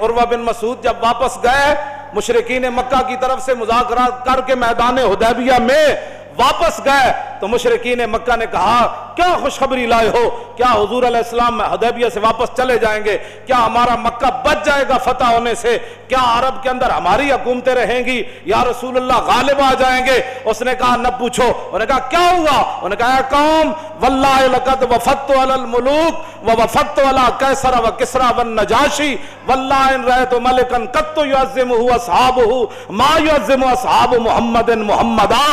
عروہ بن مسعود جب واپس گئے مشرکین مکہ کی طرف سے مذاکرات کر کے میدان حدیبیہ میں واپس گئے تو مشرکین مکہ نے کہا کیا خوشخبری لائے ہو؟ کیا حضور علیہ السلام حدیبیہ سے واپس چلے جائیں گے؟ کیا ہمارا مکہ بچ جائے گا فتح ہونے سے؟ کیا عرب کے اندر ہماری حکومتیں رہیں گی؟ یا رسول اللہ غالب آ جائیں گے؟ اس نے کہا نہ پوچھو۔ انہوں نے کہا کیا ہوا؟ انہوں نے کہا اے قوم واللہ لقد وفدت علی الملوک ووفدت علی قیصر وکسری والنجاشی واللہ ان رأیت ملکا قط یعظمہ اصحابہ ما یعظم اصحاب محمد محمدا۔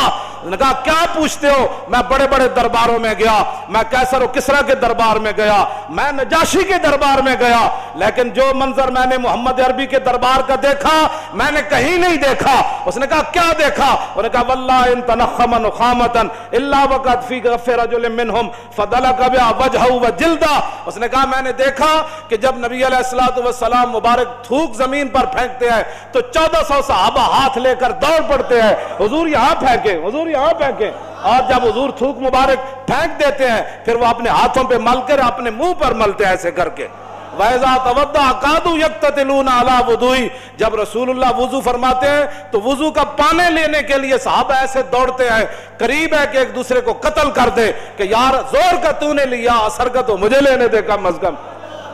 انہوں نے کہا کیا پوچھتے ہو؟ میں بڑے بڑے درباروں میں گیا، میں قیصر و کسریٰ کے دربار میں گیا، میں نجاشی کے دربار میں گیا، لیکن جو منظر میں نے محمد عربی کے دربار کا دیکھا میں نے کہیں نہیں دیکھا۔ اس نے کہا کیا دیکھا؟ انہوں نے کہا واللہ ان تنخم نخامتا الا وقد فی غف رجل منہم فدلک بها وجہہ وجلدہ۔ اس نے کہا میں نے دیکھا کہ جب نبی علیہ السلام مبارک تھوک زمین پر پھینکتے ہیں تو 1400 صحابہ ہاتھ لے کر دوڑ پڑتے ہیں، حضور یہاں پھینکیں، حضور یہاں پھینکیں۔ اور جب حضور تھوک مبارک پھینک دیتے ہیں پھر وہ اپنے ہاتھوں پہ مل کر اپنے منہ پر ملتے ہیں ایسے کر کے۔ وَإِذَا تَوَضَّأَ كَادُوا يَقْتَتِلُونَ عَلَى وُضُوئِهِ۔ جب رسول اللہ وضو فرماتے ہیں تو وضو کا پانے لینے کے لیے صحابہ ایسے دوڑتے ہیں، قریب ہے کہ ایک دوسرے کو قتل کر دے کہ یار زور کا تو نے لیا، اثر کا تو مجھے لینے دے کم از کم۔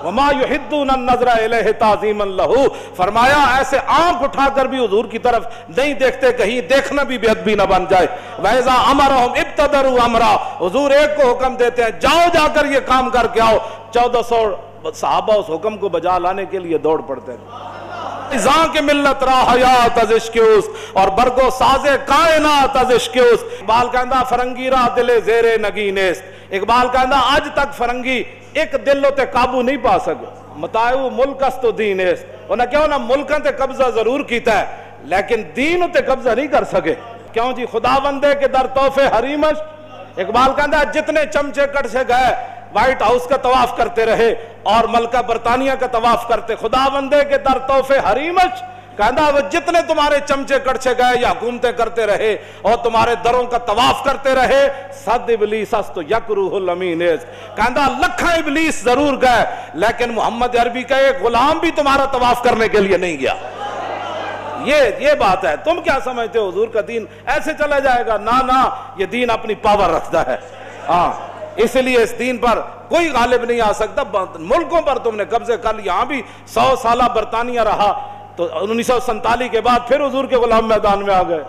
وَمَا يُحِدُّونَ النَّظْرَ إِلَيْهِ تَعْظِيمًا لَهُ۔ فرمایا ایسے آنکھ اٹھا کر بھی حضور کی طرف نہیں دیکھتے، کہیں دیکھنا بھی بے ادبی نہ بن جائے۔ وَإِذَا أَمَرَهُمْ ابْتَدَرُوا أَمْرًا۔ حضور ایک کو حکم دیتے ہیں جاؤ جا کر یہ کام کر کے آؤ، 1400 صحابہ اس حکم کو بجا لانے کے لیے دوڑ پڑتے ہیں۔ ازاں کے ملت را حیات از عشق اس اور برگو ساز کائنات از عشق اس۔ اقبال کہندہ فرنگی را دل زیر نگینست۔ اقبال کہندہ آج تک فرنگی ایک دل تے قابو نہیں پا سکے۔ متاعو ملک است و دین است۔ انہاں کیوں نہ ملکاں تے قبضہ ضرور کیتا ہے لیکن دین تے قبضہ نہیں کر سکے۔ کیوں جی خداوندے کے در تحفے حریمش۔ اقبال کہندہ جتنے چمچے کٹ سے گئے وائٹ ہاؤس کا طواف کرتے رہے اور ملکہ برطانیہ کا طواف کرتے، خداوندے کے در تحفے حریمش۔ کہندہ وہ جتنے تمہارے چمچے کڑچے گئے یا حکومتیں کرتے رہے اور تمہارے دروں کا طواف کرتے رہے، صد ابلیس است یک روح الامین است۔ کہندہ لکھاں ابلیس ضرور گئے لیکن محمد عربی کا ایک غلام بھی تمہارا طواف کرنے کے لیے نہیں گیا۔ یہ بات ہے۔ تم کیا سمجھتے ہو حضور کا دین ایسے چلا جائے گا؟ نہ یہ دین اپنی پاور رکھتا ہے۔ ہاں اس لیے اس دین پر کوئی غالب نہیں آ سکتا۔ ملکوں پر تم نے قبضے کر لیا، یہاں بھی 100 سالہ برطانیہ رہا تو 1947 کے بعد پھر حضور کے غلام میدان میں آ گئے۔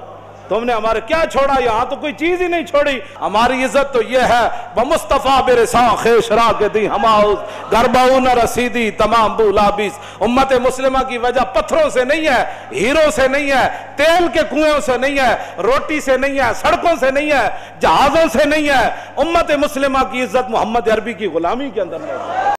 تم نے ہمارے کیا چھوڑا؟ یہاں تو کوئی چیز ہی نہیں چھوڑی۔ ہماری عزت تو یہ ہے بمصطفیٰ برساں خیش را کے دی ہماؤز گرباؤ نہ رسیدی تمام بولابیس۔ امت مسلمہ کی وجہ پتھروں سے نہیں ہے، ہیروں سے نہیں ہے، تیل کے کنویں سے نہیں ہے، روٹی سے نہیں ہے، سڑکوں سے نہیں ہے، جہازوں سے نہیں ہے۔ امت مسلمہ کی عزت محمد عربی کی غلامی کے اندر ہے۔